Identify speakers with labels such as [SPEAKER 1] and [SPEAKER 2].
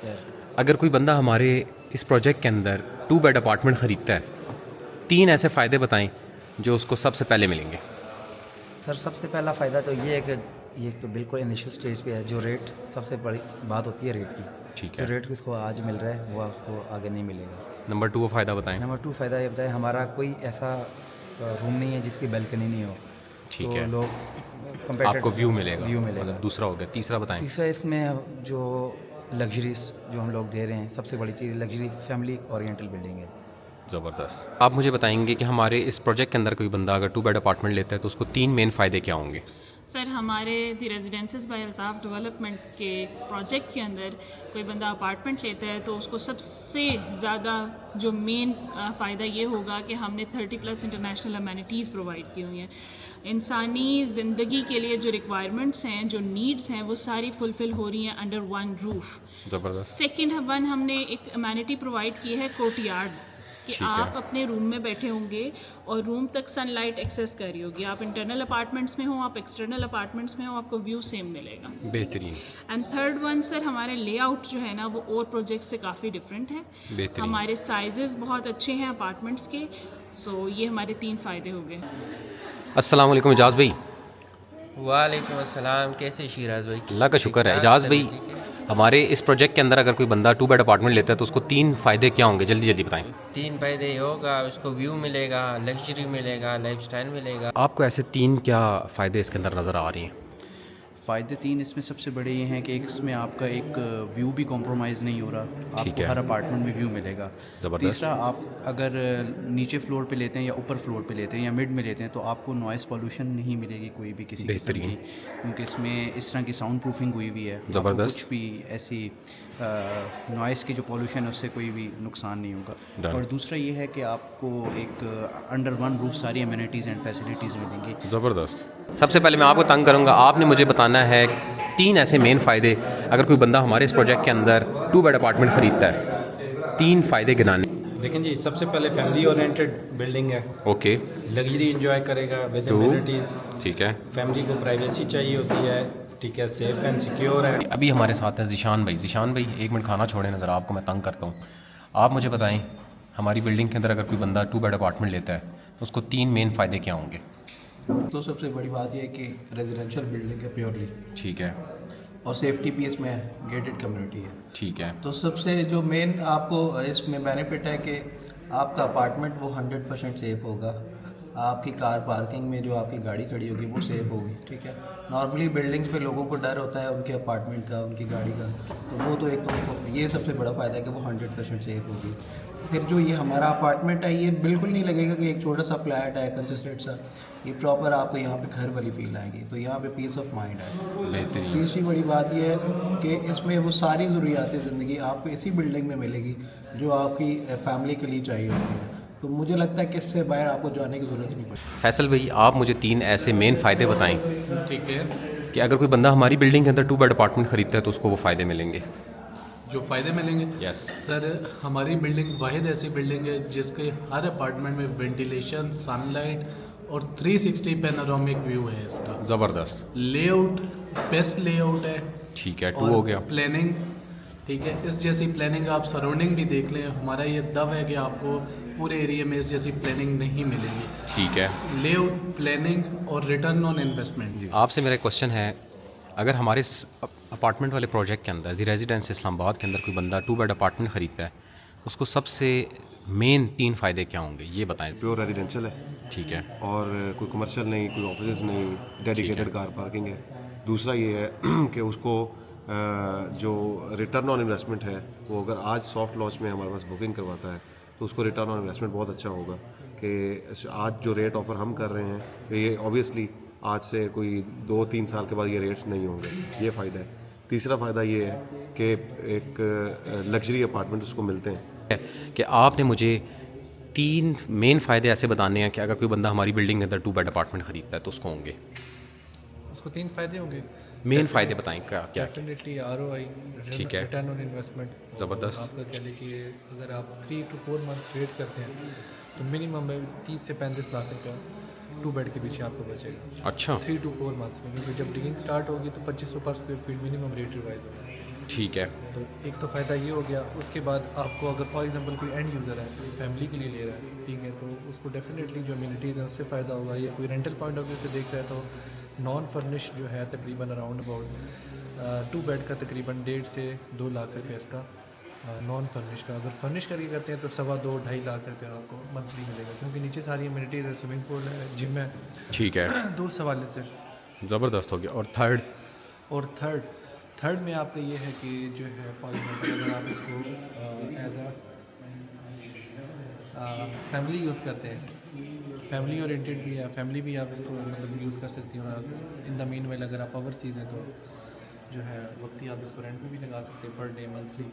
[SPEAKER 1] Sir
[SPEAKER 2] अगर कोई बंदा हमारे इस प्रोजेक्ट के अंदर 2 बेड अपार्टमेंट ख़रीदता है, 3 ऐसे फ़ायदे बताएं जो उसको सबसे पहले मिलेंगे।
[SPEAKER 1] सर सबसे पहला फ़ायदा तो ये है कि ये तो बिल्कुल इनिशियल स्टेज पे है। जो रेट सबसे बड़ी बात होती है रेट की,
[SPEAKER 2] ठीक
[SPEAKER 1] जो
[SPEAKER 2] है।
[SPEAKER 1] रेट किसको आज मिल रहा है वो उसको आगे नहीं मिलेगा।
[SPEAKER 2] नंबर 2 फ़ायदा बताएं।
[SPEAKER 1] नंबर 2 फ़ायदा ये बताए, हमारा कोई ऐसा रूम नहीं है जिसकी बैल्कनी नहीं हो,
[SPEAKER 2] ठीक
[SPEAKER 1] तो
[SPEAKER 2] है,
[SPEAKER 1] लोग
[SPEAKER 2] आपको व्यू
[SPEAKER 1] कंपेटेटिव
[SPEAKER 2] मिलेगा,
[SPEAKER 1] व्यू मिलेगा।
[SPEAKER 2] मतलब दूसरा हो गया। तीसरा बताएं।
[SPEAKER 1] तीसरा इसमें जो लग्जरीज जो हम लोग दे रहे हैं, सबसे बड़ी चीज़ लग्जरी फैमिली ओरिएंटल बिल्डिंग है।
[SPEAKER 2] ज़बरदस्त। आप मुझे बताएंगे कि हमारे इस प्रोजेक्ट के अंदर कोई बंदा अगर 2 बेड अपार्टमेंट लेता है तो उसको 3 मेन फ़ायदे क्या होंगे।
[SPEAKER 3] सर हमारे दी रेजिडेंसेस बाय अल्ताफ़ डेवलपमेंट के प्रोजेक्ट के अंदर कोई बंदा अपार्टमेंट लेता है तो उसको सबसे ज़्यादा जो मेन फ़ायदा ये होगा कि हमने 30+ इंटरनेशनल अमेनिटीज़ प्रोवाइड की हुई हैं। इंसानी ज़िंदगी के लिए जो रिक्वायरमेंट्स हैं, जो नीड्स हैं, वो सारी फुलफ़िल हो रही हैं अंडर वन रूफ़।
[SPEAKER 2] ज़बरदस्त।
[SPEAKER 3] सेकेंड वन हमने एक अमेनिटी प्रोवाइड की है कोर्टयार्ड, कि
[SPEAKER 2] ठीक
[SPEAKER 3] आप
[SPEAKER 2] है।
[SPEAKER 3] अपने रूम में बैठे होंगे और रूम तक सनलाइट एक्सेस कर रही होगी। आप इंटरनल अपार्टमेंट्स में हो, आप एक्सटर्नल अपार्टमेंट्स में हो, आपको व्यू सेम मिलेगा।
[SPEAKER 2] बेहतरीन।
[SPEAKER 3] एंड थर्ड वन सर, हमारे लेआउट जो है ना वो और प्रोजेक्ट से काफ़ी डिफरेंट है।
[SPEAKER 2] बेहतरीन।
[SPEAKER 3] हमारे साइजेस बहुत अच्छे हैं अपार्टमेंट्स के। सो ये हमारे 3 फ़ायदे हो गए।
[SPEAKER 2] अस्सलाम वालेकुम एजाज़ भाई।
[SPEAKER 4] वालेकुम अस्सलाम। कैसे शिराज भाई?
[SPEAKER 2] अल्लाह का शुक्र है। एजाज़ भाई, हमारे इस प्रोजेक्ट के अंदर अगर कोई बंदा 2 बेड अपार्टमेंट लेता है तो उसको 3 फ़ायदे क्या होंगे, जल्दी जल्दी बताएं।
[SPEAKER 4] 3 फायदे होगा, उसको व्यू मिलेगा, लग्जरी मिलेगा, लाइफस्टाइल मिलेगा।
[SPEAKER 2] आपको ऐसे 3 क्या फ़ायदे इसके अंदर नज़र आ रही हैं।
[SPEAKER 5] फ़ायदे 3 इसमें सबसे बड़े ये हैं कि इसमें आपका एक व्यू भी कॉम्प्रोमाइज़ नहीं हो रहा,
[SPEAKER 2] ठीक
[SPEAKER 5] आपको
[SPEAKER 2] है।
[SPEAKER 5] हर अपार्टमेंट में व्यू मिलेगा।
[SPEAKER 2] ज़बरदस्त।
[SPEAKER 5] तीसरा, आप अगर नीचे फ्लोर पे लेते हैं या ऊपर फ्लोर पे लेते हैं या मिड में लेते हैं तो आपको नॉइज़ पॉल्यूशन नहीं मिलेगी कोई भी किसी किस्म
[SPEAKER 2] बेहतरीन।
[SPEAKER 5] की, क्योंकि इसमें इस तरह की साउंड प्रूफिंग हुई हुई है। आपको
[SPEAKER 2] ज़बरदस्त।
[SPEAKER 5] कुछ भी ऐसी नॉइज़ की जो पॉल्यूशन है उससे कोई भी नुकसान नहीं होगा।
[SPEAKER 2] Done।
[SPEAKER 5] और दूसरा ये है कि आपको एक अंडर वन रूफ सारी अमेनिटीज़ एंड फैसिलिटीज़ मिलेंगी।
[SPEAKER 2] ज़बरदस्त। सबसे पहले मैं आपको तंग करूंगा, आपने मुझे बताना है 3 ऐसे मेन फ़ायदे अगर कोई बंदा हमारे इस प्रोजेक्ट के अंदर 2 बेड अपार्टमेंट ख़रीदता है। 3 फ़ायदे गिनाने।
[SPEAKER 6] देखें जी, सबसे पहले फैमिली ओरिएंटेड बिल्डिंग है।
[SPEAKER 2] ओके।
[SPEAKER 6] लग्जरी एंजॉय करेगा विद
[SPEAKER 2] 2।
[SPEAKER 6] एमिनिटीज़।
[SPEAKER 2] ठीक है।
[SPEAKER 6] फैमिली को प्राइवेसी चाहिए होती है, ठीक है, सेफ एंड सिक्योर है।
[SPEAKER 2] अभी हमारे साथ है ज़ीशान भाई। ज़ीशान भाई, 1 मिनट खाना छोड़ें नज़र, आपको मैं तंग करता हूँ। आप मुझे बताएं, हमारी बिल्डिंग के अंदर अगर कोई बंदा 2 बेड अपार्टमेंट लेता है तो उसको 3 मेन फ़ायदे क्या होंगे।
[SPEAKER 7] तो सबसे बड़ी बात यह है कि रेजिडेंशियल बिल्डिंग है प्योरली,
[SPEAKER 2] ठीक है।
[SPEAKER 7] और सेफ्टी भी इसमें है, गेटेड कम्युनिटी है।
[SPEAKER 2] ठीक है।
[SPEAKER 7] तो सबसे जो मेन आपको इसमें बेनिफिट है कि आपका अपार्टमेंट वो 100% सेफ होगा। आपकी कार पार्किंग में जो आपकी गाड़ी खड़ी होगी वो सेफ होगी, ठीक है। नॉर्मली बिल्डिंग्स पे लोगों को डर होता है उनके अपार्टमेंट का, उनकी गाड़ी का, तो वो तो एक तो ये सबसे बड़ा फ़ायदा है कि वो 100% सेफ होगी। फिर जो ये हमारा अपार्टमेंट है, ये बिल्कुल नहीं लगेगा कि एक छोटा सा फ्लैट है कंसिस्टेंट सा, ये प्रॉपर आपको यहाँ पे घर वाली फील आएगी, तो यहाँ पे पीस ऑफ माइंड है।
[SPEAKER 2] बेहतरीन।
[SPEAKER 7] तीसरी बड़ी बात यह है कि इसमें वो सारी ज़रूरियात ज़िंदगी आपको इसी बिल्डिंग में मिलेगी जो आपकी फैमिली के लिए चाहिए होती है। तो मुझे लगता है कि इससे बाहर आपको जाने की ज़रूरत नहीं पड़ती।
[SPEAKER 2] फैसल भाई, आप मुझे 3 ऐसे मेन फ़ायदे बताएं
[SPEAKER 8] ठीक है।
[SPEAKER 2] कि अगर कोई बंदा हमारी बिल्डिंग के अंदर 2 बेड अपार्टमेंट ख़रीदता है तो उसको वो फ़ायदे मिलेंगे।
[SPEAKER 8] जो फ़ायदे मिलेंगे,
[SPEAKER 2] यस
[SPEAKER 8] सर, हमारी बिल्डिंग वाहिद ऐसी बिल्डिंग है जिसके हर अपार्टमेंट में वेंटिलेशन, सनलाइट और 360 पैनोरामिक व्यू है इसका।
[SPEAKER 2] ज़बरदस्त।
[SPEAKER 8] लेआउट बेस्ट लेआउट है।
[SPEAKER 2] ठीक है। 2 हो गया।
[SPEAKER 8] प्लानिंग, ठीक है, इस जैसी प्लानिंग आप सराउंडिंग भी देख लें, हमारा ये दव है कि आपको पूरे एरिया में इस जैसी प्लानिंग नहीं मिलेगी।
[SPEAKER 2] ठीक है।
[SPEAKER 8] लेआउट, प्लानिंग और रिटर्न ऑन इन्वेस्टमेंट।
[SPEAKER 2] आपसे मेरा क्वेश्चन है, अगर हमारे इस अपार्टमेंट वाले प्रोजेक्ट के अंदर दी रेजिडेंस इस्लामाबाद के अंदर कोई बंदा 2 बेड अपार्टमेंट ख़रीदता है, उसको सबसे मेन 3 फ़ायदे क्या होंगे, ये बताएं।
[SPEAKER 9] प्योर रेजिडेंशियल है,
[SPEAKER 2] ठीक है।
[SPEAKER 9] और कोई कमर्शियल नहीं, कोई ऑफिस नहीं, डेडिकेटेड कार पार्किंग है। दूसरा ये है कि उसको जो रिटर्न ऑन इन्वेस्टमेंट है वो अगर आज सॉफ्ट लॉन्च में हमारे पास बुकिंग करवाता है तो उसको रिटर्न ऑन इन्वेस्टमेंट बहुत अच्छा होगा कि आज जो रेट ऑफ़र हम कर रहे हैं ये ऑब्वियसली आज से कोई 2-3 साल के बाद ये रेट्स नहीं होंगे। ये फ़ायदा है। तीसरा फ़ायदा ये है कि एक लग्जरी अपार्टमेंट उसको मिलते हैं।
[SPEAKER 2] कि आपने मुझे 3 मेन फ़ायदे ऐसे बताने हैं कि अगर कोई बंदा हमारी बिल्डिंग के अंदर 2 बेड अपार्टमेंट ख़रीदता है तो उसको होंगे।
[SPEAKER 10] उसको 3 फ़ायदे होंगे।
[SPEAKER 2] मेन फ़ायदे बताएं क्या क्या।
[SPEAKER 10] डेफिनेटली ROI,
[SPEAKER 2] ठीक है।
[SPEAKER 10] Return on investment.
[SPEAKER 2] ज़बरदस्त।
[SPEAKER 10] आपका कह लें कि अगर आप 3 to 4 मंथ्स वेट करते हैं तो मिनिमम 30 से 35 लाख रुपया 2 बेड के पीछे आपको बचेगा।
[SPEAKER 2] अच्छा।
[SPEAKER 10] 3 to 4 मंथ्स में, क्योंकि जब डिगिंग स्टार्ट होगी तो 2500 पर square feet minimum rate revise होगा।
[SPEAKER 2] ठीक है।
[SPEAKER 10] तो एक तो फ़ायदा ये हो गया। उसके बाद आपको अगर फॉर एग्जांपल कोई एंड यूज़र है, कोई फैमिली के लिए ले रहा है, ठीक है, तो उसको डेफिनेटली जो अम्यूनिटीज़ हैं उससे फ़ायदा होगा। या कोई रेंटल पॉइंट ऑफ व्यू से देख रहा है तो नॉन फर्निश जो है तकरीबन अराउंड अबाउट 2 बेड का तकरीबन 1.5 से 2 लाख रुपये इसका नॉन फर्निश का। अगर फर्निश करके करते हैं तो 2.25-2.5 लाख रुपये आपको मंथली मिलेगा, क्योंकि नीचे सारी अम्यूनिटीज़ है, स्विमिंग पूल है, जिम है।
[SPEAKER 2] ठीक है,
[SPEAKER 10] तो उस हवाले से
[SPEAKER 2] ज़बरदस्त हो गया। और
[SPEAKER 10] थर्ड में आपका ये है कि जो है फॉर एग्जाम्पल अगर आप इसको एज अ फैमिली यूज़ करते हैं, फैमिली ओरिएंटेड भी है, फैमिली भी आप इसको मतलब यूज़ कर सकती हैं। और इन द मीन वेल अगर आप ओवरसीज़ हैं तो जो है वक्त ही आप इसको रेंट पे भी लगा सकते हैं पर डे मंथली।